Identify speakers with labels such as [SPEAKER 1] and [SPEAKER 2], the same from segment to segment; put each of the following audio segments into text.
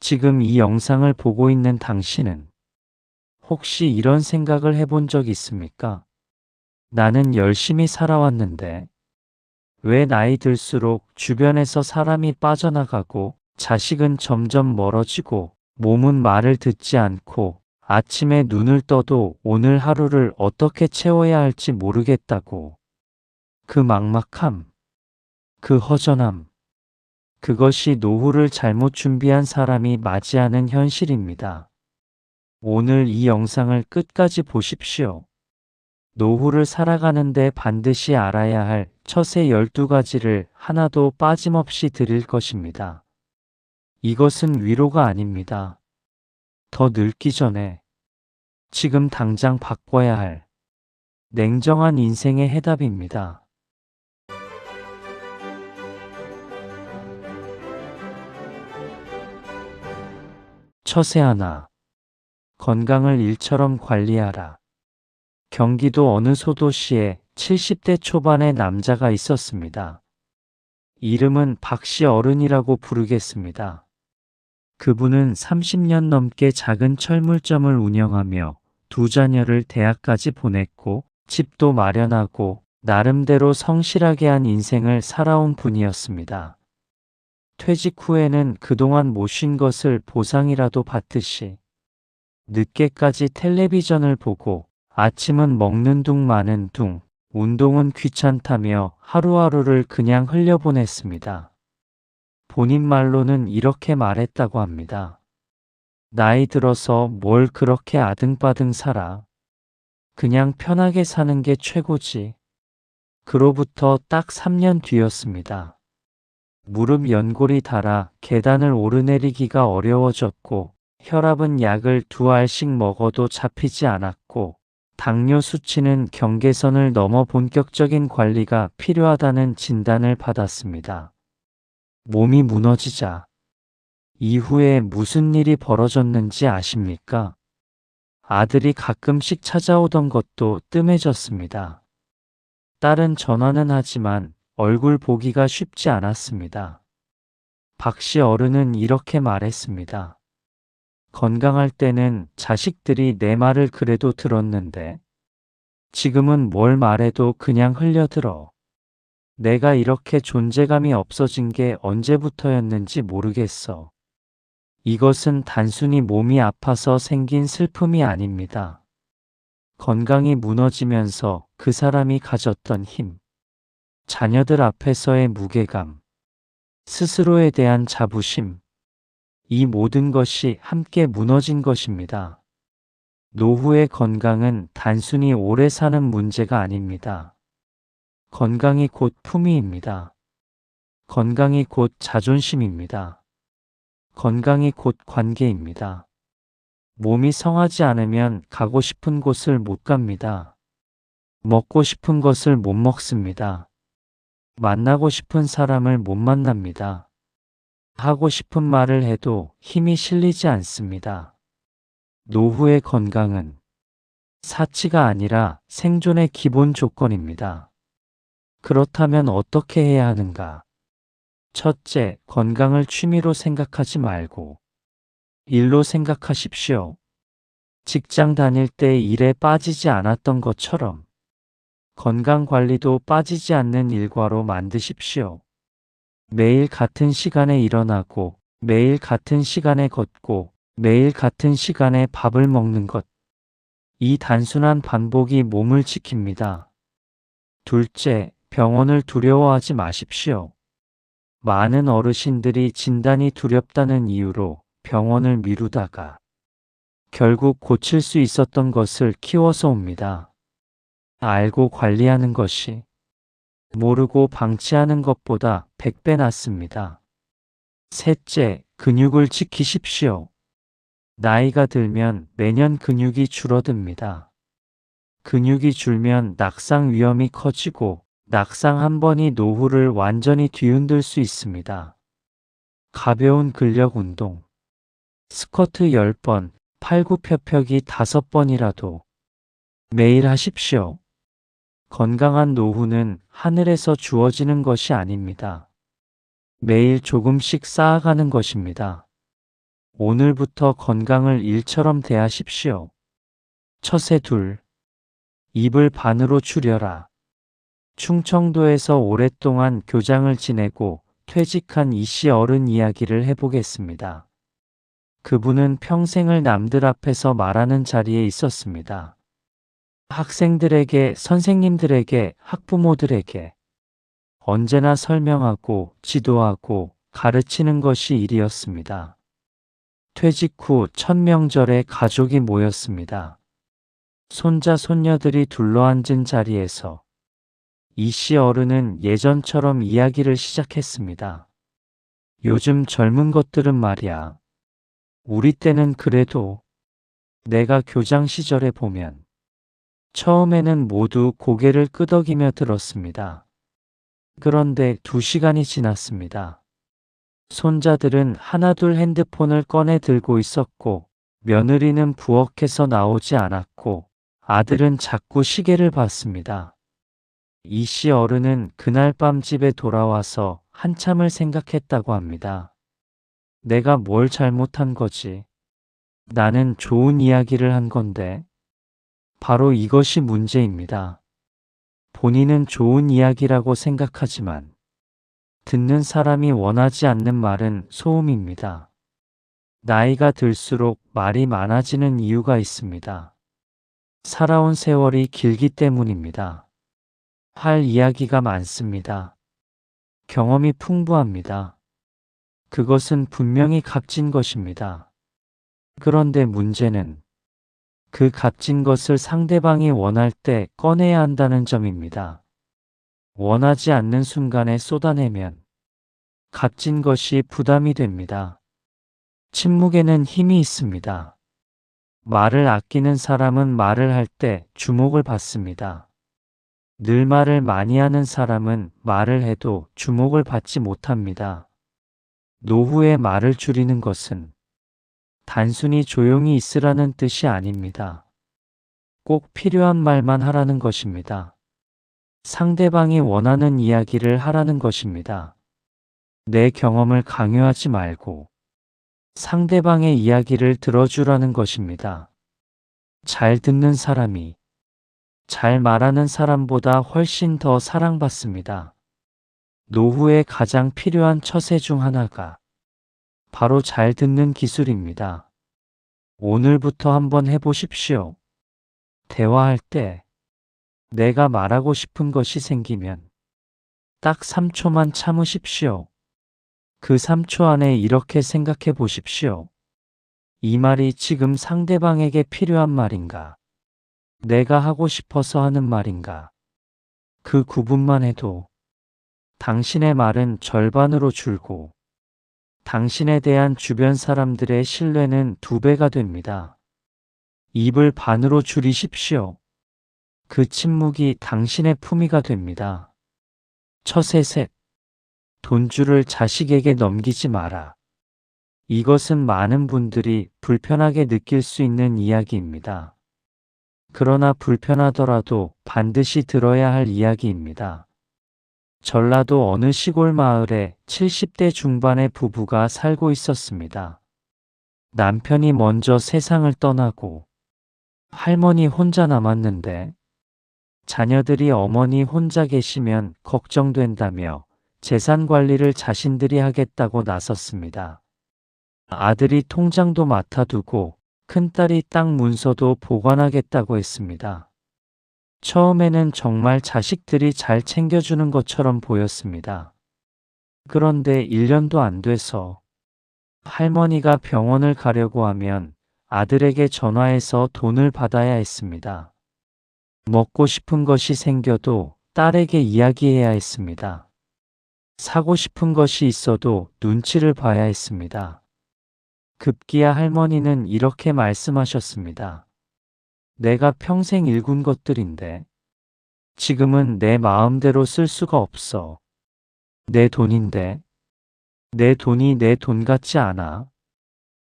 [SPEAKER 1] 지금 이 영상을 보고 있는 당신은 혹시 이런 생각을 해본 적 있습니까? 나는 열심히 살아왔는데 왜 나이 들수록 주변에서 사람이 빠져나가고 자식은 점점 멀어지고 몸은 말을 듣지 않고 아침에 눈을 떠도 오늘 하루를 어떻게 채워야 할지 모르겠다고. 그 막막함, 그 허전함, 그것이 노후를 잘못 준비한 사람이 맞이하는 현실입니다. 오늘 이 영상을 끝까지 보십시오. 노후를 살아가는데 반드시 알아야 할 처세 12가지를 하나도 빠짐없이 드릴 것입니다. 이것은 위로가 아닙니다. 더 늙기 전에 지금 당장 바꿔야 할 냉정한 인생의 해답입니다. 처세 하나. 건강을 일처럼 관리하라. 경기도 어느 소도시에 70대 초반의 남자가 있었습니다. 이름은 박씨 어른이라고 부르겠습니다. 그분은 30년 넘게 작은 철물점을 운영하며 두 자녀를 대학까지 보냈고 집도 마련하고 나름대로 성실하게 한 인생을 살아온 분이었습니다. 퇴직 후에는 그동안 못 쉰 것을 보상이라도 받듯이 늦게까지 텔레비전을 보고 아침은 먹는 둥 마는 둥, 운동은 귀찮다며 하루하루를 그냥 흘려보냈습니다. 본인 말로는 이렇게 말했다고 합니다. 나이 들어서 뭘 그렇게 아등바등 살아. 그냥 편하게 사는 게 최고지. 그로부터 딱 3년 뒤였습니다. 무릎 연골이 닳아 계단을 오르내리기가 어려워졌고 혈압은 약을 2알씩 먹어도 잡히지 않았고 당뇨 수치는 경계선을 넘어 본격적인 관리가 필요하다는 진단을 받았습니다. 몸이 무너지자 이후에 무슨 일이 벌어졌는지 아십니까? 아들이 가끔씩 찾아오던 것도 뜸해졌습니다. 딸은 전화는 하지만 얼굴 보기가 쉽지 않았습니다. 박씨 어른은 이렇게 말했습니다. 건강할 때는 자식들이 내 말을 그래도 들었는데 지금은 뭘 말해도 그냥 흘려들어. 내가 이렇게 존재감이 없어진 게 언제부터였는지 모르겠어. 이것은 단순히 몸이 아파서 생긴 슬픔이 아닙니다. 건강이 무너지면서 그 사람이 가졌던 힘, 자녀들 앞에서의 무게감, 스스로에 대한 자부심, 이 모든 것이 함께 무너진 것입니다. 노후의 건강은 단순히 오래 사는 문제가 아닙니다. 건강이 곧 품위입니다. 건강이 곧 자존심입니다. 건강이 곧 관계입니다. 몸이 성하지 않으면 가고 싶은 곳을 못 갑니다. 먹고 싶은 것을 못 먹습니다. 만나고 싶은 사람을 못 만납니다. 하고 싶은 말을 해도 힘이 실리지 않습니다. 노후의 건강은 사치가 아니라 생존의 기본 조건입니다. 그렇다면 어떻게 해야 하는가? 첫째, 건강을 취미로 생각하지 말고 일로 생각하십시오. 직장 다닐 때 일에 빠지지 않았던 것처럼 건강 관리도 빠지지 않는 일과로 만드십시오. 매일 같은 시간에 일어나고 매일 같은 시간에 걷고 매일 같은 시간에 밥을 먹는 것. 이 단순한 반복이 몸을 지킵니다. 둘째, 병원을 두려워하지 마십시오. 많은 어르신들이 진단이 두렵다는 이유로 병원을 미루다가 결국 고칠 수 있었던 것을 키워서 옵니다. 알고 관리하는 것이 모르고 방치하는 것보다 100배 낫습니다. 셋째, 근육을 지키십시오. 나이가 들면 매년 근육이 줄어듭니다. 근육이 줄면 낙상 위험이 커지고 낙상 한 번이 노후를 완전히 뒤흔들 수 있습니다. 가벼운 근력 운동, 스쿼트 10번, 팔굽혀펴기 5번이라도 매일 하십시오. 건강한 노후는 하늘에서 주어지는 것이 아닙니다. 매일 조금씩 쌓아가는 것입니다. 오늘부터 건강을 일처럼 대하십시오. 처세 둘. 입을 반으로 줄여라. 충청도에서 오랫동안 교장을 지내고 퇴직한 이씨 어른 이야기를 해보겠습니다. 그분은 평생을 남들 앞에서 말하는 자리에 있었습니다. 학생들에게, 선생님들에게, 학부모들에게 언제나 설명하고 지도하고 가르치는 것이 일이었습니다. 퇴직 후 첫 명절에 가족이 모였습니다. 손자 손녀들이 둘러앉은 자리에서 이씨 어른은 예전처럼 이야기를 시작했습니다. 요즘 젊은 것들은 말이야. 우리 때는 그래도 내가 교장 시절에 보면 처음에는 모두 고개를 끄덕이며 들었습니다. 그런데 2시간이 지났습니다. 손자들은 하나둘 핸드폰을 꺼내 들고 있었고 며느리는 부엌에서 나오지 않았고 아들은 자꾸 시계를 봤습니다. 이씨 어른은 그날 밤 집에 돌아와서 한참을 생각했다고 합니다. 내가 뭘 잘못한 거지? 나는 좋은 이야기를 한 건데. 바로 이것이 문제입니다. 본인은 좋은 이야기라고 생각하지만 듣는 사람이 원하지 않는 말은 소음입니다. 나이가 들수록 말이 많아지는 이유가 있습니다. 살아온 세월이 길기 때문입니다. 할 이야기가 많습니다. 경험이 풍부합니다. 그것은 분명히 값진 것입니다. 그런데 문제는 그 값진 것을 상대방이 원할 때 꺼내야 한다는 점입니다. 원하지 않는 순간에 쏟아내면 값진 것이 부담이 됩니다. 침묵에는 힘이 있습니다. 말을 아끼는 사람은 말을 할 때 주목을 받습니다. 늘 말을 많이 하는 사람은 말을 해도 주목을 받지 못합니다. 노후에 말을 줄이는 것은 단순히 조용히 있으라는 뜻이 아닙니다. 꼭 필요한 말만 하라는 것입니다. 상대방이 원하는 이야기를 하라는 것입니다. 내 경험을 강요하지 말고 상대방의 이야기를 들어주라는 것입니다. 잘 듣는 사람이 잘 말하는 사람보다 훨씬 더 사랑받습니다. 노후에 가장 필요한 처세 중 하나가 바로 잘 듣는 기술입니다. 오늘부터 한번 해보십시오. 대화할 때 내가 말하고 싶은 것이 생기면 딱 3초만 참으십시오. 그 3초 안에 이렇게 생각해 보십시오. 이 말이 지금 상대방에게 필요한 말인가? 내가 하고 싶어서 하는 말인가? 그 구분만 해도 당신의 말은 절반으로 줄고 당신에 대한 주변 사람들의 신뢰는 2배가 됩니다. 입을 반으로 줄이십시오. 그 침묵이 당신의 품위가 됩니다. 처세 셋. 돈줄을 자식에게 넘기지 마라. 이것은 많은 분들이 불편하게 느낄 수 있는 이야기입니다. 그러나 불편하더라도 반드시 들어야 할 이야기입니다. 전라도 어느 시골 마을에 70대 중반의 부부가 살고 있었습니다. 남편이 먼저 세상을 떠나고 할머니 혼자 남았는데 자녀들이 어머니 혼자 계시면 걱정된다며 재산 관리를 자신들이 하겠다고 나섰습니다. 아들이 통장도 맡아두고 큰딸이 땅 문서도 보관하겠다고 했습니다. 처음에는 정말 자식들이 잘 챙겨주는 것처럼 보였습니다. 그런데 1년도 안 돼서 할머니가 병원을 가려고 하면 아들에게 전화해서 돈을 받아야 했습니다. 먹고 싶은 것이 생겨도 딸에게 이야기해야 했습니다. 사고 싶은 것이 있어도 눈치를 봐야 했습니다. 급기야 할머니는 이렇게 말씀하셨습니다. 내가 평생 일군 것들인데 지금은 내 마음대로 쓸 수가 없어. 내 돈인데 내 돈이 내 돈 같지 않아.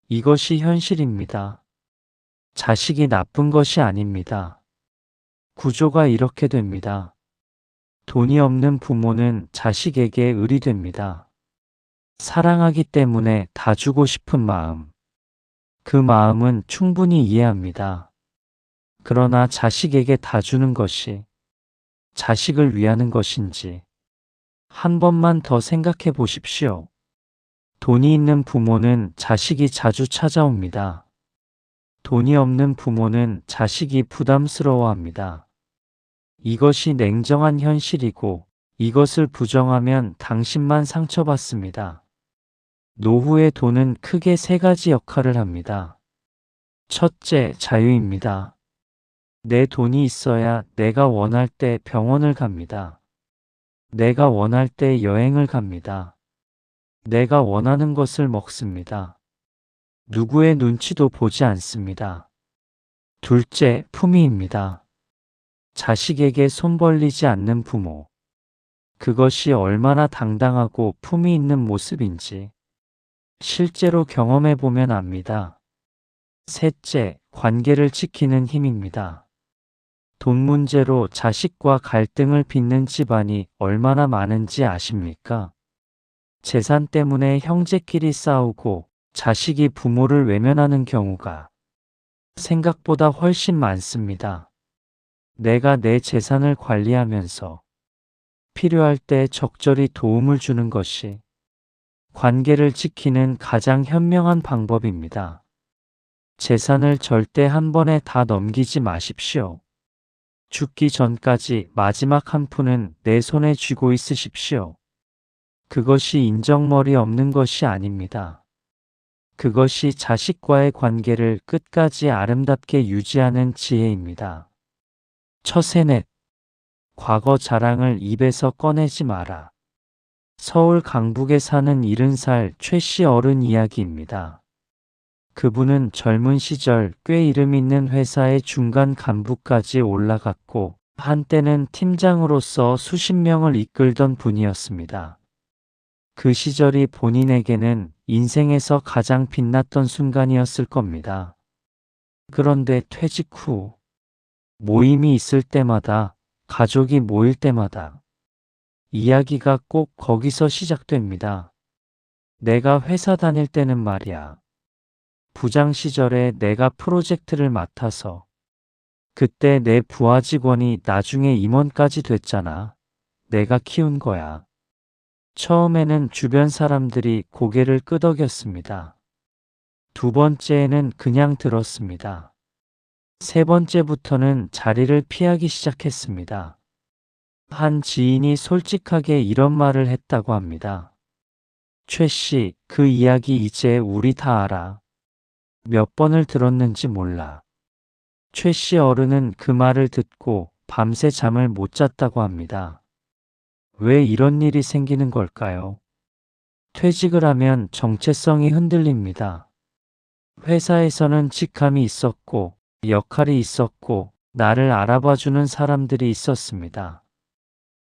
[SPEAKER 1] 이것이 현실입니다. 자식이 나쁜 것이 아닙니다. 구조가 이렇게 됩니다. 돈이 없는 부모는 자식에게 을이 됩니다. 사랑하기 때문에 다 주고 싶은 마음, 그 마음은 충분히 이해합니다. 그러나 자식에게 다 주는 것이 자식을 위하는 것인지 한 번만 더 생각해 보십시오. 돈이 있는 부모는 자식이 자주 찾아옵니다. 돈이 없는 부모는 자식이 부담스러워합니다. 이것이 냉정한 현실이고 이것을 부정하면 당신만 상처받습니다. 노후의 돈은 크게 세 가지 역할을 합니다. 첫째, 자유입니다. 내 돈이 있어야 내가 원할 때 병원을 갑니다. 내가 원할 때 여행을 갑니다. 내가 원하는 것을 먹습니다. 누구의 눈치도 보지 않습니다. 둘째, 품위입니다. 자식에게 손 벌리지 않는 부모. 그것이 얼마나 당당하고 품위 있는 모습인지 실제로 경험해 보면 압니다. 셋째, 관계를 지키는 힘입니다. 돈 문제로 자식과 갈등을 빚는 집안이 얼마나 많은지 아십니까? 재산 때문에 형제끼리 싸우고 자식이 부모를 외면하는 경우가 생각보다 훨씬 많습니다. 내가 내 재산을 관리하면서 필요할 때 적절히 도움을 주는 것이 관계를 지키는 가장 현명한 방법입니다. 재산을 절대 한 번에 다 넘기지 마십시오. 죽기 전까지 마지막 한 푼은 내 손에 쥐고 있으십시오. 그것이 인정머리 없는 것이 아닙니다. 그것이 자식과의 관계를 끝까지 아름답게 유지하는 지혜입니다. 처세넷, 과거 자랑을 입에서 꺼내지 마라. 서울 강북에 사는 70살 최 씨 어른 이야기입니다. 그분은 젊은 시절 꽤 이름 있는 회사의 중간 간부까지 올라갔고 한때는 팀장으로서 수십 명을 이끌던 분이었습니다. 그 시절이 본인에게는 인생에서 가장 빛났던 순간이었을 겁니다. 그런데 퇴직 후 모임이 있을 때마다, 가족이 모일 때마다 이야기가 꼭 거기서 시작됩니다. 내가 회사 다닐 때는 말이야. 부장 시절에 내가 프로젝트를 맡아서 그때 내 부하 직원이 나중에 임원까지 됐잖아. 내가 키운 거야. 처음에는 주변 사람들이 고개를 끄덕였습니다. 두 번째에는 그냥 들었습니다. 세 번째부터는 자리를 피하기 시작했습니다. 한 지인이 솔직하게 이런 말을 했다고 합니다. 최 씨, 그 이야기 이제 우리 다 알아. 몇 번을 들었는지 몰라. 최 씨 어른은 그 말을 듣고 밤새 잠을 못 잤다고 합니다. 왜 이런 일이 생기는 걸까요? 퇴직을 하면 정체성이 흔들립니다. 회사에서는 직함이 있었고, 역할이 있었고, 나를 알아봐주는 사람들이 있었습니다.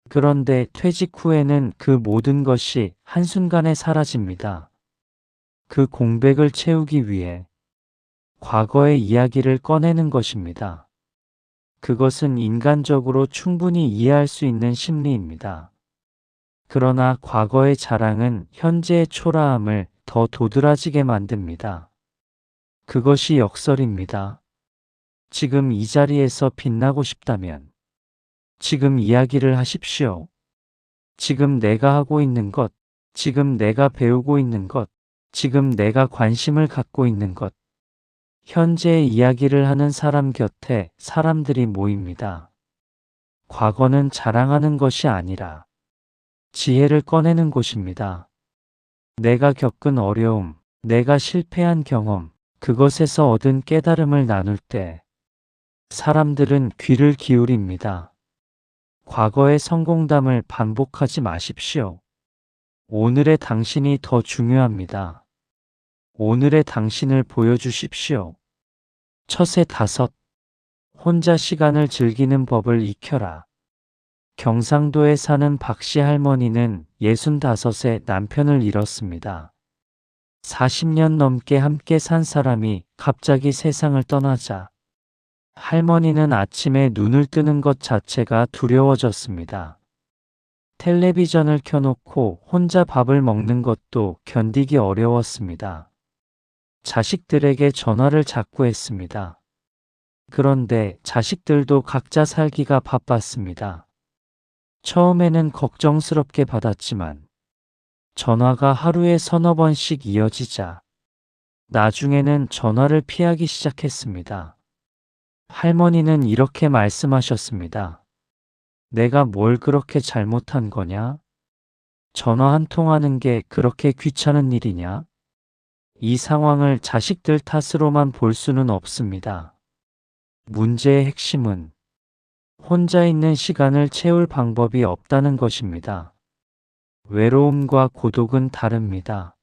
[SPEAKER 1] 그런데 퇴직 후에는 그 모든 것이 한순간에 사라집니다. 그 공백을 채우기 위해 과거의 이야기를 꺼내는 것입니다. 그것은 인간적으로 충분히 이해할 수 있는 심리입니다. 그러나 과거의 자랑은 현재의 초라함을 더 도드라지게 만듭니다. 그것이 역설입니다. 지금 이 자리에서 빛나고 싶다면 지금 이야기를 하십시오. 지금 내가 하고 있는 것, 지금 내가 배우고 있는 것, 지금 내가 관심을 갖고 있는 것. 현재의 이야기를 하는 사람 곁에 사람들이 모입니다. 과거는 자랑하는 것이 아니라 지혜를 꺼내는 곳입니다. 내가 겪은 어려움, 내가 실패한 경험, 그것에서 얻은 깨달음을 나눌 때 사람들은 귀를 기울입니다. 과거의 성공담을 반복하지 마십시오. 오늘의 당신이 더 중요합니다. 오늘의 당신을 보여주십시오. 처세 5. 혼자 시간을 즐기는 법을 익혀라. 경상도에 사는 박씨 할머니는 65세 남편을 잃었습니다. 40년 넘게 함께 산 사람이 갑자기 세상을 떠나자 할머니는 아침에 눈을 뜨는 것 자체가 두려워졌습니다. 텔레비전을 켜놓고 혼자 밥을 먹는 것도 견디기 어려웠습니다. 자식들에게 전화를 자꾸 했습니다. 그런데 자식들도 각자 살기가 바빴습니다. 처음에는 걱정스럽게 받았지만 전화가 하루에 서너 번씩 이어지자 나중에는 전화를 피하기 시작했습니다. 할머니는 이렇게 말씀하셨습니다. 내가 뭘 그렇게 잘못한 거냐? 전화 한 통하는 게 그렇게 귀찮은 일이냐? 이 상황을 자식들 탓으로만 볼 수는 없습니다. 문제의 핵심은 혼자 있는 시간을 채울 방법이 없다는 것입니다. 외로움과 고독은 다릅니다.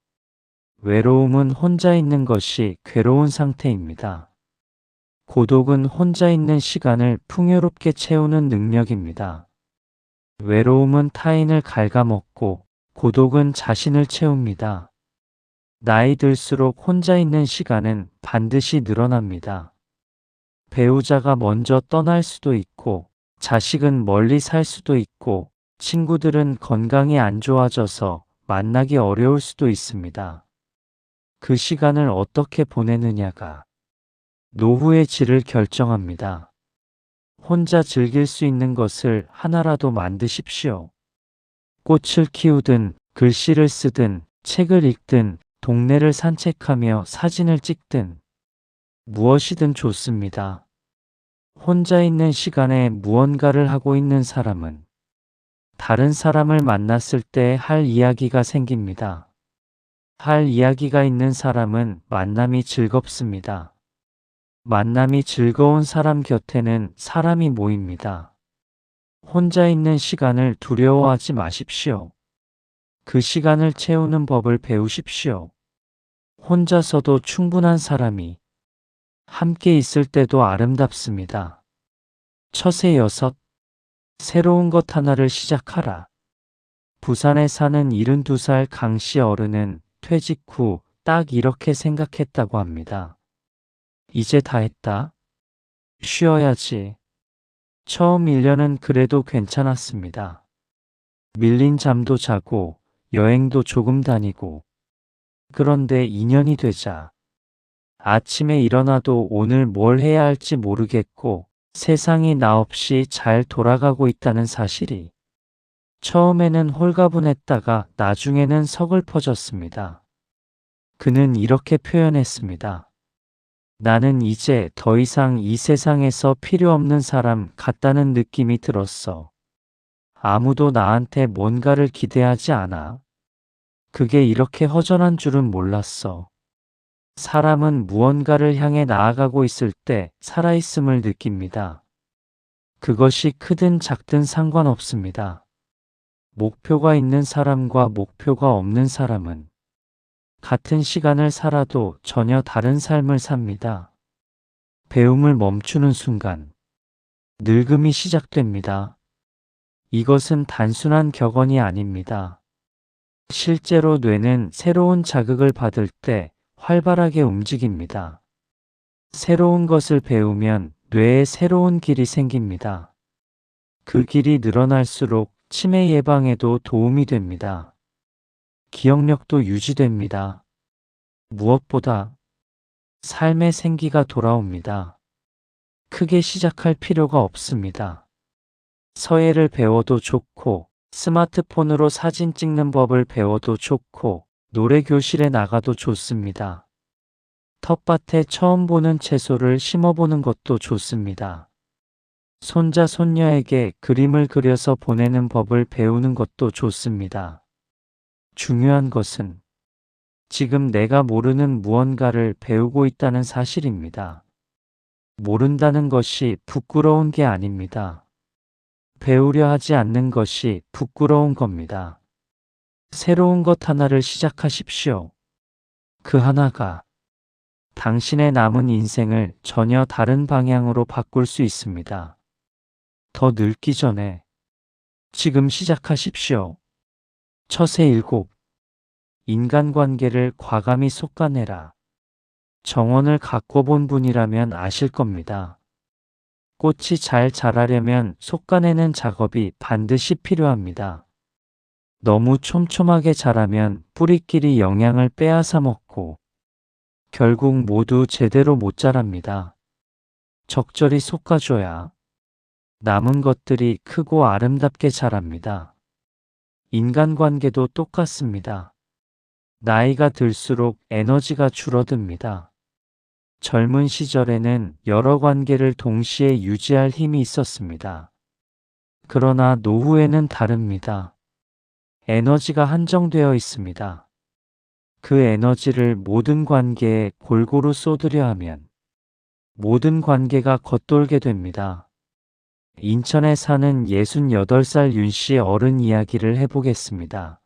[SPEAKER 1] 외로움은 혼자 있는 것이 괴로운 상태입니다. 고독은 혼자 있는 시간을 풍요롭게 채우는 능력입니다. 외로움은 타인을 갉아먹고 고독은 자신을 채웁니다. 나이 들수록 혼자 있는 시간은 반드시 늘어납니다. 배우자가 먼저 떠날 수도 있고, 자식은 멀리 살 수도 있고, 친구들은 건강이 안 좋아져서 만나기 어려울 수도 있습니다. 그 시간을 어떻게 보내느냐가 노후의 질을 결정합니다. 혼자 즐길 수 있는 것을 하나라도 만드십시오. 꽃을 키우든, 글씨를 쓰든, 책을 읽든, 동네를 산책하며 사진을 찍든, 무엇이든 좋습니다. 혼자 있는 시간에 무언가를 하고 있는 사람은 다른 사람을 만났을 때 할 이야기가 생깁니다. 할 이야기가 있는 사람은 만남이 즐겁습니다. 만남이 즐거운 사람 곁에는 사람이 모입니다. 혼자 있는 시간을 두려워하지 마십시오. 그 시간을 채우는 법을 배우십시오. 혼자서도 충분한 사람이 함께 있을 때도 아름답습니다. 처세 6. 새로운 것 하나를 시작하라. 부산에 사는 72살 강씨 어른은 퇴직 후 딱 이렇게 생각했다고 합니다. 이제 다 했다. 쉬어야지. 처음 1년은 그래도 괜찮았습니다. 밀린 잠도 자고 여행도 조금 다니고. 그런데 2년이 되자 아침에 일어나도 오늘 뭘 해야 할지 모르겠고 세상이 나 없이 잘 돌아가고 있다는 사실이 처음에는 홀가분했다가 나중에는 서글퍼졌습니다. 그는 이렇게 표현했습니다. 나는 이제 더 이상 이 세상에서 필요 없는 사람 같다는 느낌이 들었어. 아무도 나한테 뭔가를 기대하지 않아. 그게 이렇게 허전한 줄은 몰랐어. 사람은 무언가를 향해 나아가고 있을 때 살아있음을 느낍니다. 그것이 크든 작든 상관없습니다. 목표가 있는 사람과 목표가 없는 사람은 같은 시간을 살아도 전혀 다른 삶을 삽니다. 배움을 멈추는 순간 늙음이 시작됩니다. 이것은 단순한 격언이 아닙니다. 실제로 뇌는 새로운 자극을 받을 때 활발하게 움직입니다. 새로운 것을 배우면 뇌에 새로운 길이 생깁니다. 그 길이 늘어날수록 치매 예방에도 도움이 됩니다. 기억력도 유지됩니다. 무엇보다 삶의 생기가 돌아옵니다. 크게 시작할 필요가 없습니다. 서예를 배워도 좋고, 스마트폰으로 사진 찍는 법을 배워도 좋고, 노래 교실에 나가도 좋습니다. 텃밭에 처음 보는 채소를 심어보는 것도 좋습니다. 손자, 손녀에게 그림을 그려서 보내는 법을 배우는 것도 좋습니다. 중요한 것은 지금 내가 모르는 무언가를 배우고 있다는 사실입니다. 모른다는 것이 부끄러운 게 아닙니다. 배우려 하지 않는 것이 부끄러운 겁니다. 새로운 것 하나를 시작하십시오. 그 하나가 당신의 남은 인생을 전혀 다른 방향으로 바꿀 수 있습니다. 더 늙기 전에 지금 시작하십시오. 처세 7. 인간관계를 과감히 솎아내라. 정원을 가꿔본 분이라면 아실 겁니다. 꽃이 잘 자라려면 솎아내는 작업이 반드시 필요합니다. 너무 촘촘하게 자라면 뿌리끼리 영양을 빼앗아 먹고 결국 모두 제대로 못 자랍니다. 적절히 솎아줘야 남은 것들이 크고 아름답게 자랍니다. 인간관계도 똑같습니다. 나이가 들수록 에너지가 줄어듭니다. 젊은 시절에는 여러 관계를 동시에 유지할 힘이 있었습니다. 그러나 노후에는 다릅니다. 에너지가 한정되어 있습니다. 그 에너지를 모든 관계에 골고루 쏟으려 하면 모든 관계가 겉돌게 됩니다. 인천에 사는 68살 윤 씨의 어른 이야기를 해보겠습니다.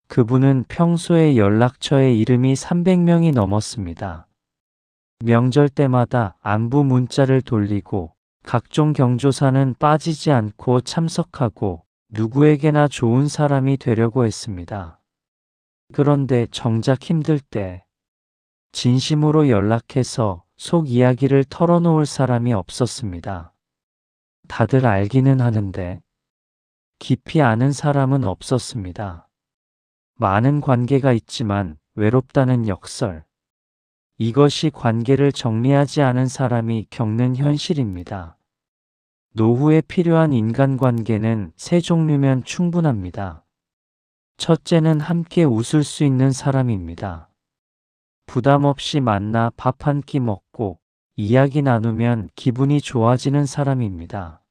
[SPEAKER 1] 그분은 평소에 연락처에 이름이 300명이 넘었습니다. 명절 때마다 안부 문자를 돌리고 각종 경조사는 빠지지 않고 참석하고 누구에게나 좋은 사람이 되려고 했습니다. 그런데 정작 힘들 때 진심으로 연락해서 속 이야기를 털어놓을 사람이 없었습니다. 다들 알기는 하는데 깊이 아는 사람은 없었습니다. 많은 관계가 있지만 외롭다는 역설. 이것이 관계를 정리하지 않은 사람이 겪는 현실입니다. 노후에 필요한 인간관계는 세 종류면 충분합니다. 첫째는 함께 웃을 수 있는 사람입니다. 부담 없이 만나 밥 한 끼 먹고 이야기 나누면 기분이 좋아지는 사람입니다.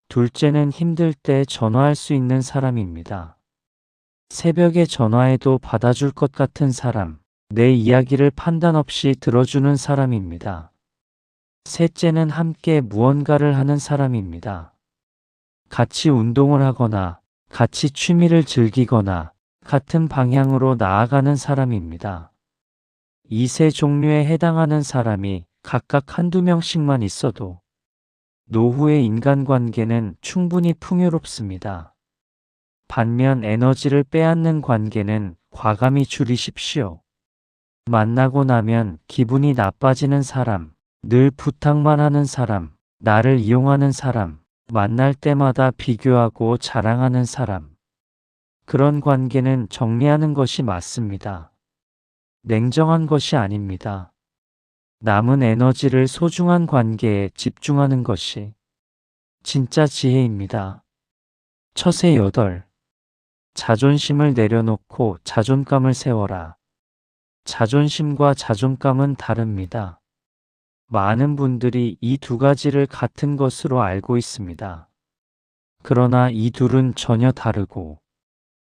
[SPEAKER 1] 둘째는 힘들 때 전화할 수 있는 사람입니다. 새벽에 전화해도 받아줄 것 같은 사람, 내 이야기를 판단 없이 들어주는 사람입니다. 셋째는 함께 무언가를 하는 사람입니다. 같이 운동을 하거나 같이 취미를 즐기거나 같은 방향으로 나아가는 사람입니다. 이 세 종류에 해당하는 사람이 각각 한두 명씩만 있어도 노후의 인간관계는 충분히 풍요롭습니다. 반면 에너지를 빼앗는 관계는 과감히 줄이십시오. 만나고 나면 기분이 나빠지는 사람, 늘 부탁만 하는 사람, 나를 이용하는 사람, 만날 때마다 비교하고 자랑하는 사람. 그런 관계는 정리하는 것이 맞습니다. 냉정한 것이 아닙니다. 남은 에너지를 소중한 관계에 집중하는 것이 진짜 지혜입니다. 처세 8. 자존심을 내려놓고 자존감을 세워라. 자존심과 자존감은 다릅니다. 많은 분들이 이 두 가지를 같은 것으로 알고 있습니다. 그러나 이 둘은 전혀 다르고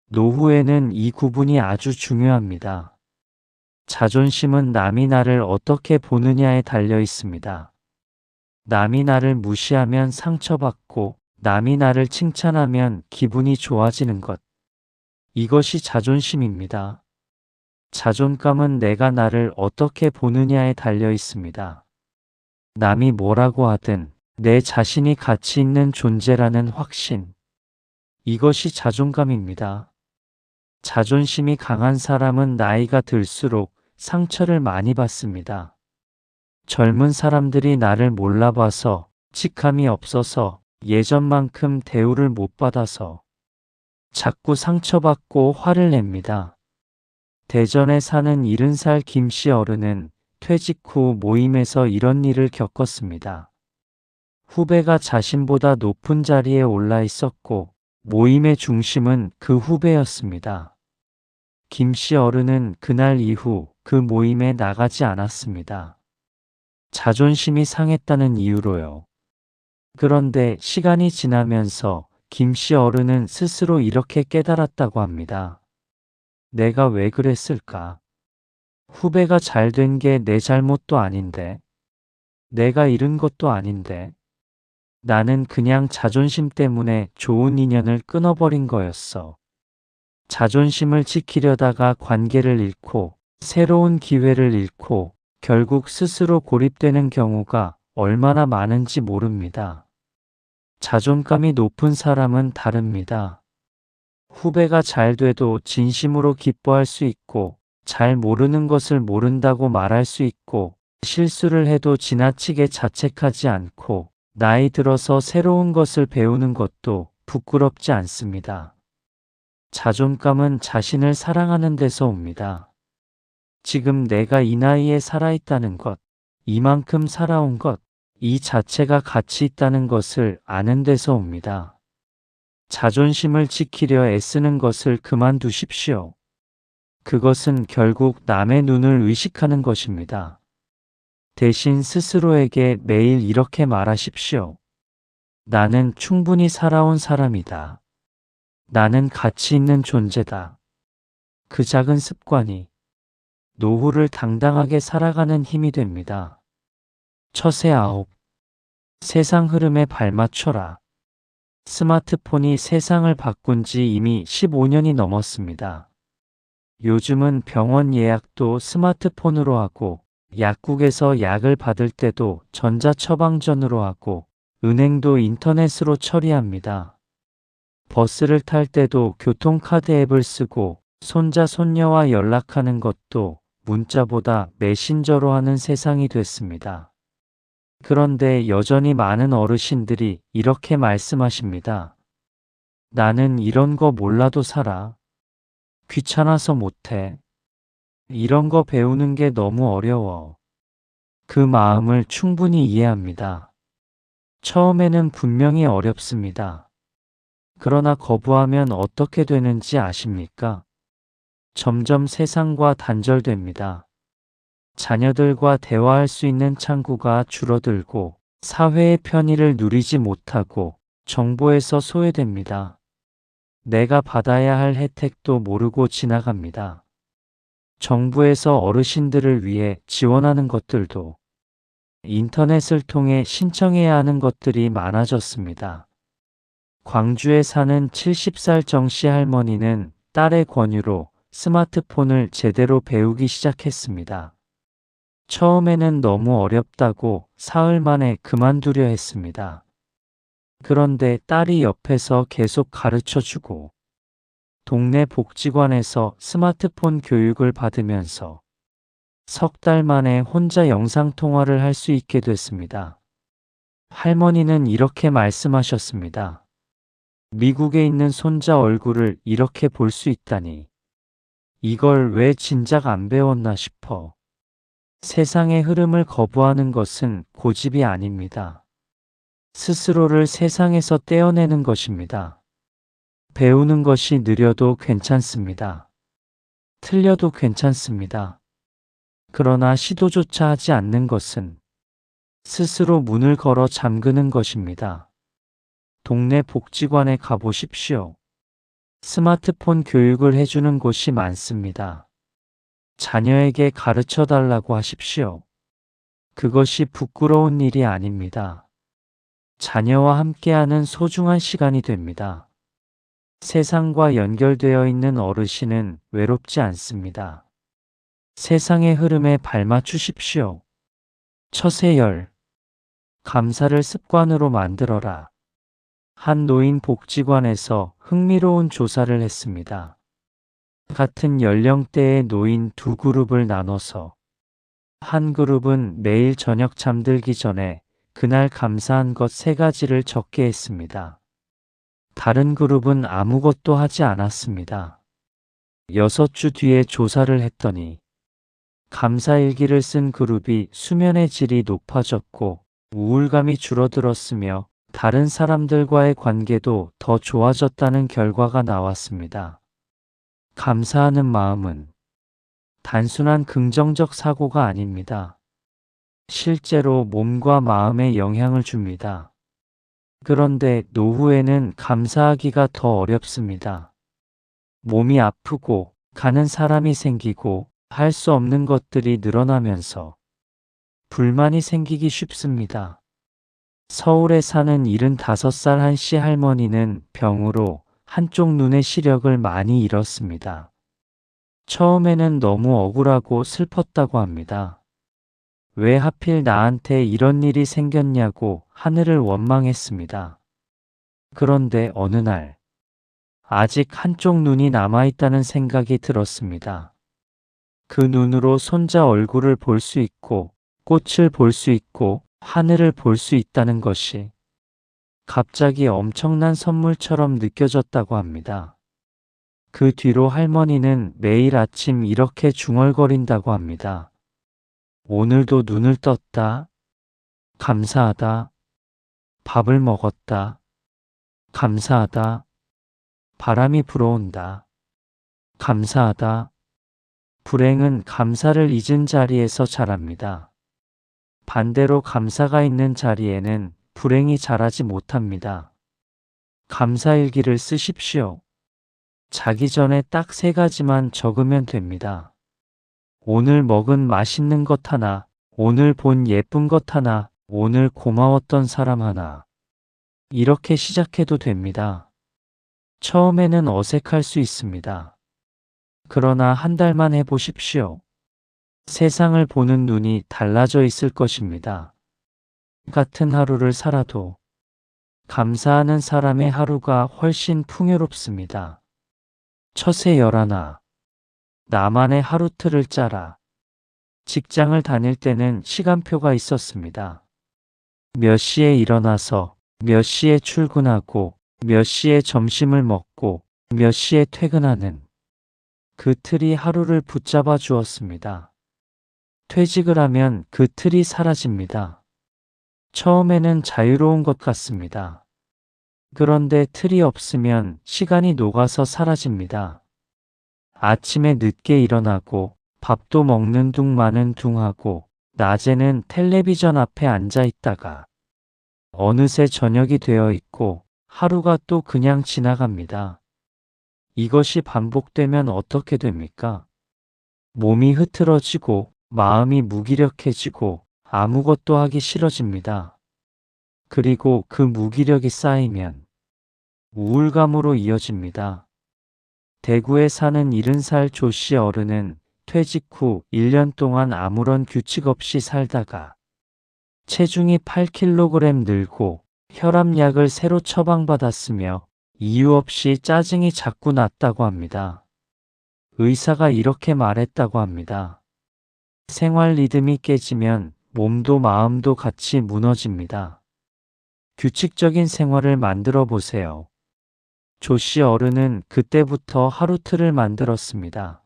[SPEAKER 1] 노후에는 이 구분이 아주 중요합니다. 자존심은 남이 나를 어떻게 보느냐에 달려 있습니다. 남이 나를 무시하면 상처받고 남이 나를 칭찬하면 기분이 좋아지는 것. 이것이 자존심입니다. 자존감은 내가 나를 어떻게 보느냐에 달려 있습니다. 남이 뭐라고 하든 내 자신이 가치 있는 존재라는 확신. 이것이 자존감입니다. 자존심이 강한 사람은 나이가 들수록 상처를 많이 받습니다. 젊은 사람들이 나를 몰라봐서, 직함이 없어서, 예전만큼 대우를 못 받아서 자꾸 상처받고 화를 냅니다. 대전에 사는 70살 김씨 어른은 퇴직 후 모임에서 이런 일을 겪었습니다. 후배가 자신보다 높은 자리에 올라 있었고 모임의 중심은 그 후배였습니다. 김씨 어른은 그날 이후 그 모임에 나가지 않았습니다. 자존심이 상했다는 이유로요. 그런데 시간이 지나면서 김씨 어른은 스스로 이렇게 깨달았다고 합니다. 내가 왜 그랬을까? 후배가 잘 된 게 내 잘못도 아닌데, 내가 잃은 것도 아닌데, 나는 그냥 자존심 때문에 좋은 인연을 끊어버린 거였어. 자존심을 지키려다가 관계를 잃고, 새로운 기회를 잃고, 결국 스스로 고립되는 경우가 얼마나 많은지 모릅니다. 자존감이 높은 사람은 다릅니다. 후배가 잘 돼도 진심으로 기뻐할 수 있고, 잘 모르는 것을 모른다고 말할 수 있고, 실수를 해도 지나치게 자책하지 않고, 나이 들어서 새로운 것을 배우는 것도 부끄럽지 않습니다. 자존감은 자신을 사랑하는 데서 옵니다. 지금 내가 이 나이에 살아있다는 것, 이만큼 살아온 것, 이 자체가 가치 있다는 것을 아는 데서 옵니다. 자존심을 지키려 애쓰는 것을 그만두십시오. 그것은 결국 남의 눈을 의식하는 것입니다. 대신 스스로에게 매일 이렇게 말하십시오. 나는 충분히 살아온 사람이다. 나는 가치 있는 존재다. 그 작은 습관이 노후를 당당하게 살아가는 힘이 됩니다. 처세 9. 세상 흐름에 발맞춰라. 스마트폰이 세상을 바꾼 지 이미 15년이 넘었습니다. 요즘은 병원 예약도 스마트폰으로 하고, 약국에서 약을 받을 때도 전자처방전으로 하고, 은행도 인터넷으로 처리합니다. 버스를 탈 때도 교통카드 앱을 쓰고, 손자 손녀와 연락하는 것도 문자보다 메신저로 하는 세상이 됐습니다. 그런데 여전히 많은 어르신들이 이렇게 말씀하십니다. 나는 이런 거 몰라도 살아. 귀찮아서 못해. 이런 거 배우는 게 너무 어려워. 그 마음을 충분히 이해합니다. 처음에는 분명히 어렵습니다. 그러나 거부하면 어떻게 되는지 아십니까? 점점 세상과 단절됩니다. 자녀들과 대화할 수 있는 창구가 줄어들고 사회의 편의를 누리지 못하고 정보에서 소외됩니다. 내가 받아야 할 혜택도 모르고 지나갑니다. 정부에서 어르신들을 위해 지원하는 것들도 인터넷을 통해 신청해야 하는 것들이 많아졌습니다. 광주에 사는 70살 정씨 할머니는 딸의 권유로 스마트폰을 제대로 배우기 시작했습니다. 처음에는 너무 어렵다고 사흘 만에 그만두려 했습니다. 그런데 딸이 옆에서 계속 가르쳐주고 동네 복지관에서 스마트폰 교육을 받으면서 석 달 만에 혼자 영상통화를 할 수 있게 됐습니다. 할머니는 이렇게 말씀하셨습니다. 미국에 있는 손자 얼굴을 이렇게 볼 수 있다니. 이걸 왜 진작 안 배웠나 싶어. 세상의 흐름을 거부하는 것은 고집이 아닙니다. 스스로를 세상에서 떼어내는 것입니다. 배우는 것이 느려도 괜찮습니다. 틀려도 괜찮습니다. 그러나 시도조차 하지 않는 것은 스스로 문을 걸어 잠그는 것입니다. 동네 복지관에 가보십시오. 스마트폰 교육을 해주는 곳이 많습니다. 자녀에게 가르쳐 달라고 하십시오. 그것이 부끄러운 일이 아닙니다. 자녀와 함께하는 소중한 시간이 됩니다. 세상과 연결되어 있는 어르신은 외롭지 않습니다. 세상의 흐름에 발맞추십시오. 처세열. 감사를 습관으로 만들어라. 한 노인 복지관에서 흥미로운 조사를 했습니다. 같은 연령대의 노인 두 그룹을 나눠서 한 그룹은 매일 저녁 잠들기 전에 그날 감사한 것 3가지를 적게 했습니다. 다른 그룹은 아무것도 하지 않았습니다. 6주 뒤에 조사를 했더니 감사일기를 쓴 그룹이 수면의 질이 높아졌고 우울감이 줄어들었으며 다른 사람들과의 관계도 더 좋아졌다는 결과가 나왔습니다. 감사하는 마음은 단순한 긍정적 사고가 아닙니다. 실제로 몸과 마음에 영향을 줍니다. 그런데 노후에는 감사하기가 더 어렵습니다. 몸이 아프고 가는 사람이 생기고 할 수 없는 것들이 늘어나면서 불만이 생기기 쉽습니다. 서울에 사는 75살 한씨 할머니는 병으로 한쪽 눈의 시력을 많이 잃었습니다. 처음에는 너무 억울하고 슬펐다고 합니다. 왜 하필 나한테 이런 일이 생겼냐고 하늘을 원망했습니다. 그런데 어느 날 아직 한쪽 눈이 남아있다는 생각이 들었습니다. 그 눈으로 손자 얼굴을 볼 수 있고 꽃을 볼 수 있고 하늘을 볼 수 있다는 것이 갑자기 엄청난 선물처럼 느껴졌다고 합니다. 그 뒤로 할머니는 매일 아침 이렇게 중얼거린다고 합니다. 오늘도 눈을 떴다. 감사하다. 밥을 먹었다. 감사하다. 바람이 불어온다. 감사하다. 불행은 감사를 잊은 자리에서 자랍니다. 반대로 감사가 있는 자리에는 불행이 자라지 못합니다. 감사일기를 쓰십시오. 자기 전에 딱 3가지만 적으면 됩니다. 오늘 먹은 맛있는 것 하나, 오늘 본 예쁜 것 하나, 오늘 고마웠던 사람 하나. 이렇게 시작해도 됩니다. 처음에는 어색할 수 있습니다. 그러나 한 달만 해보십시오. 세상을 보는 눈이 달라져 있을 것입니다. 같은 하루를 살아도 감사하는 사람의 하루가 훨씬 풍요롭습니다. 처세 11. 나만의 하루틀을 짜라. 직장을 다닐 때는 시간표가 있었습니다. 몇 시에 일어나서 몇 시에 출근하고 몇 시에 점심을 먹고 몇 시에 퇴근하는 그 틀이 하루를 붙잡아 주었습니다. 퇴직을 하면 그 틀이 사라집니다. 처음에는 자유로운 것 같습니다. 그런데 틀이 없으면 시간이 녹아서 사라집니다. 아침에 늦게 일어나고 밥도 먹는 둥 마는 둥 하고 낮에는 텔레비전 앞에 앉아 있다가 어느새 저녁이 되어 있고 하루가 또 그냥 지나갑니다. 이것이 반복되면 어떻게 됩니까? 몸이 흐트러지고 마음이 무기력해지고 아무것도 하기 싫어집니다. 그리고 그 무기력이 쌓이면 우울감으로 이어집니다. 대구에 사는 70살 조씨 어른은 퇴직 후 1년 동안 아무런 규칙 없이 살다가 체중이 8kg 늘고 혈압약을 새로 처방받았으며 이유 없이 짜증이 자꾸 났다고 합니다. 의사가 이렇게 말했다고 합니다. 생활 리듬이 깨지면 몸도 마음도 같이 무너집니다. 규칙적인 생활을 만들어 보세요. 조씨 어른은 그때부터 하루틀을 만들었습니다.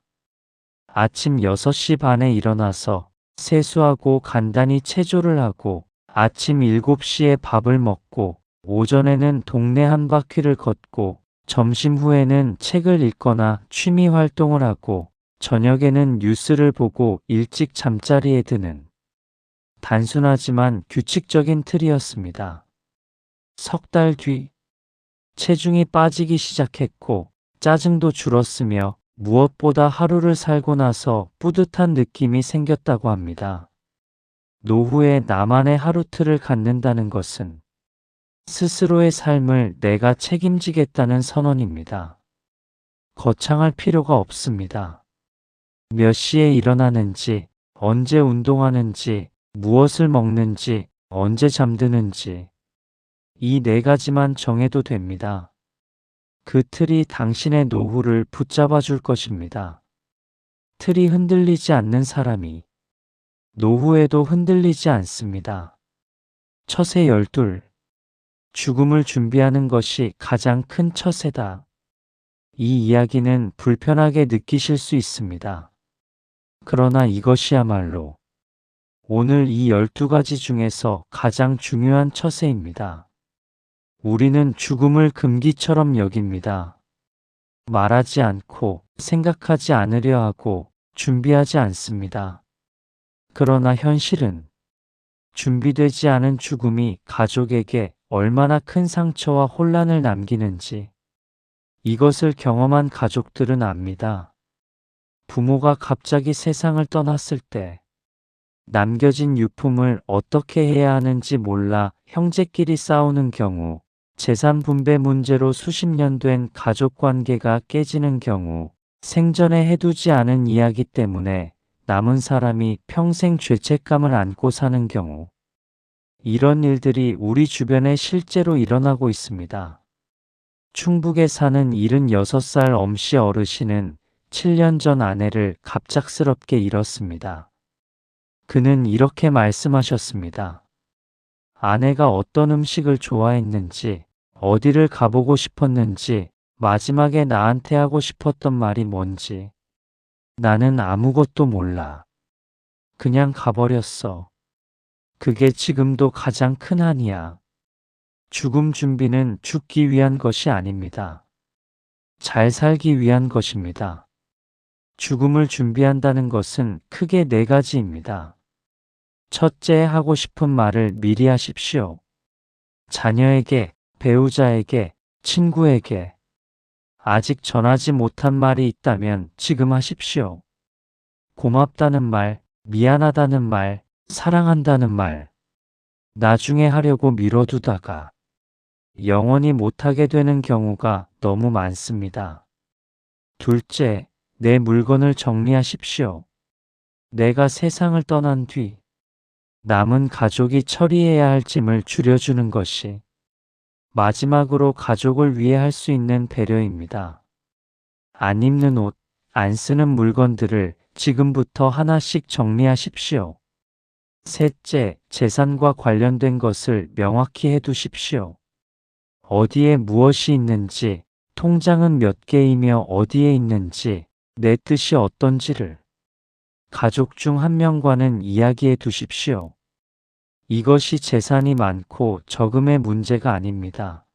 [SPEAKER 1] 아침 6시 반에 일어나서 세수하고 간단히 체조를 하고 아침 7시에 밥을 먹고 오전에는 동네 한 바퀴를 걷고 점심 후에는 책을 읽거나 취미 활동을 하고 저녁에는 뉴스를 보고 일찍 잠자리에 드는 단순하지만 규칙적인 틀이었습니다. 3달 뒤 체중이 빠지기 시작했고 짜증도 줄었으며 무엇보다 하루를 살고 나서 뿌듯한 느낌이 생겼다고 합니다. 노후에 나만의 하루틀을 갖는다는 것은 스스로의 삶을 내가 책임지겠다는 선언입니다. 거창할 필요가 없습니다. 몇 시에 일어나는지, 언제 운동하는지, 무엇을 먹는지, 언제 잠드는지 이 4가지만 정해도 됩니다. 그 틀이 당신의 노후를 붙잡아 줄 것입니다. 틀이 흔들리지 않는 사람이 노후에도 흔들리지 않습니다. 처세 12. 죽음을 준비하는 것이 가장 큰 처세다. 이 이야기는 불편하게 느끼실 수 있습니다. 그러나 이것이야말로 오늘 이 12가지 중에서 가장 중요한 처세입니다. 우리는 죽음을 금기처럼 여깁니다. 말하지 않고 생각하지 않으려 하고 준비하지 않습니다. 그러나 현실은 준비되지 않은 죽음이 가족에게 얼마나 큰 상처와 혼란을 남기는지 이것을 경험한 가족들은 압니다. 부모가 갑자기 세상을 떠났을 때 남겨진 유품을 어떻게 해야 하는지 몰라 형제끼리 싸우는 경우, 재산 분배 문제로 수십 년 된 가족 관계가 깨지는 경우, 생전에 해두지 않은 이야기 때문에 남은 사람이 평생 죄책감을 안고 사는 경우, 이런 일들이 우리 주변에 실제로 일어나고 있습니다. 충북에 사는 76살 엄씨 어르신은 7년 전 아내를 갑작스럽게 잃었습니다. 그는 이렇게 말씀하셨습니다. 아내가 어떤 음식을 좋아했는지, 어디를 가보고 싶었는지, 마지막에 나한테 하고 싶었던 말이 뭔지. 나는 아무것도 몰라. 그냥 가버렸어. 그게 지금도 가장 큰 한이야. 죽음 준비는 죽기 위한 것이 아닙니다. 잘 살기 위한 것입니다. 죽음을 준비한다는 것은 크게 네 가지입니다. 첫째, 하고 싶은 말을 미리 하십시오. 자녀에게, 배우자에게, 친구에게. 아직 전하지 못한 말이 있다면 지금 하십시오. 고맙다는 말, 미안하다는 말, 사랑한다는 말. 나중에 하려고 미뤄두다가 영원히 못하게 되는 경우가 너무 많습니다. 둘째, 내 물건을 정리하십시오. 내가 세상을 떠난 뒤 남은 가족이 처리해야 할 짐을 줄여주는 것이 마지막으로 가족을 위해 할 수 있는 배려입니다. 안 입는 옷, 안 쓰는 물건들을 지금부터 하나씩 정리하십시오. 셋째, 재산과 관련된 것을 명확히 해두십시오. 어디에 무엇이 있는지, 통장은 몇 개이며 어디에 있는지, 내 뜻이 어떤지를 가족 중 한 명과는 이야기해 두십시오. 이것이 재산이 많고 적음의 문제가 아닙니다.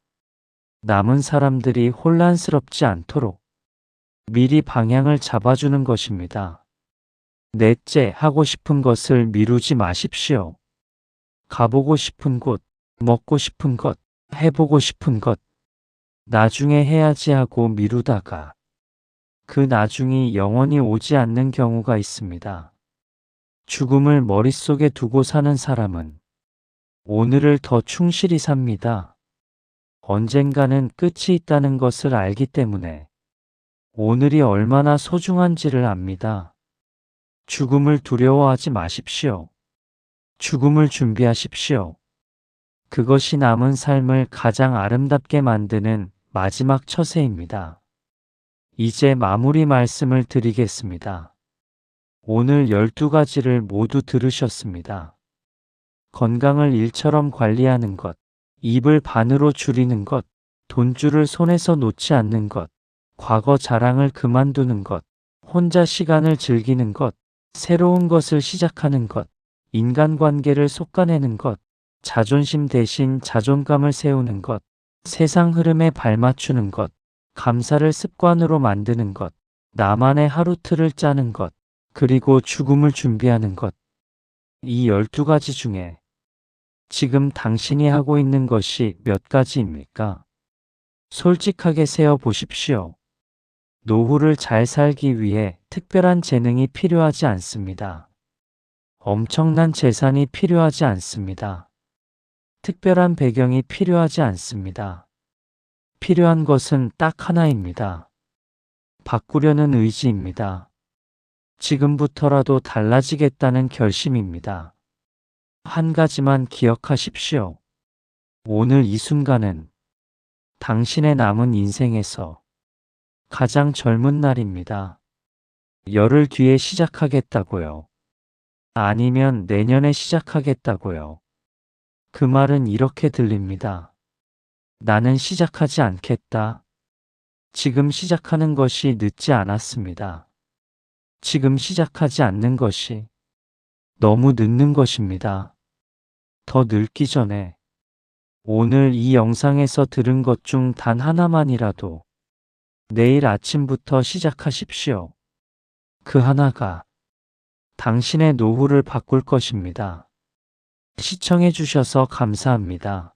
[SPEAKER 1] 남은 사람들이 혼란스럽지 않도록 미리 방향을 잡아주는 것입니다. 넷째, 하고 싶은 것을 미루지 마십시오. 가보고 싶은 곳, 먹고 싶은 것, 해보고 싶은 것, 나중에 해야지 하고 미루다가 그 나중이 영원히 오지 않는 경우가 있습니다. 죽음을 머릿속에 두고 사는 사람은 오늘을 더 충실히 삽니다. 언젠가는 끝이 있다는 것을 알기 때문에 오늘이 얼마나 소중한지를 압니다. 죽음을 두려워하지 마십시오. 죽음을 준비하십시오. 그것이 남은 삶을 가장 아름답게 만드는 마지막 처세입니다. 이제 마무리 말씀을 드리겠습니다. 오늘 12가지를 모두 들으셨습니다. 건강을 일처럼 관리하는 것, 입을 반으로 줄이는 것, 돈줄을 손에서 놓지 않는 것, 과거 자랑을 그만두는 것, 혼자 시간을 즐기는 것, 새로운 것을 시작하는 것, 인간관계를 솎아내는 것, 자존심 대신 자존감을 세우는 것, 세상 흐름에 발맞추는 것, 감사를 습관으로 만드는 것, 나만의 하루틀을 짜는 것, 그리고 죽음을 준비하는 것. 이 12가지 중에 지금 당신이 하고 있는 것이 몇 가지입니까? 솔직하게 세어 보십시오. 노후를 잘 살기 위해 특별한 재능이 필요하지 않습니다. 엄청난 재산이 필요하지 않습니다. 특별한 배경이 필요하지 않습니다. 필요한 것은 딱 하나입니다. 바꾸려는 의지입니다. 지금부터라도 달라지겠다는 결심입니다. 한 가지만 기억하십시오. 오늘 이 순간은 당신의 남은 인생에서 가장 젊은 날입니다. 열흘 뒤에 시작하겠다고요. 아니면 내년에 시작하겠다고요. 그 말은 이렇게 들립니다. 나는 시작하지 않겠다. 지금 시작하는 것이 늦지 않았습니다. 지금 시작하지 않는 것이 너무 늦는 것입니다. 더 늙기 전에 오늘 이 영상에서 들은 것 중 단 하나만이라도 내일 아침부터 시작하십시오. 그 하나가 당신의 노후를 바꿀 것입니다. 시청해 주셔서 감사합니다.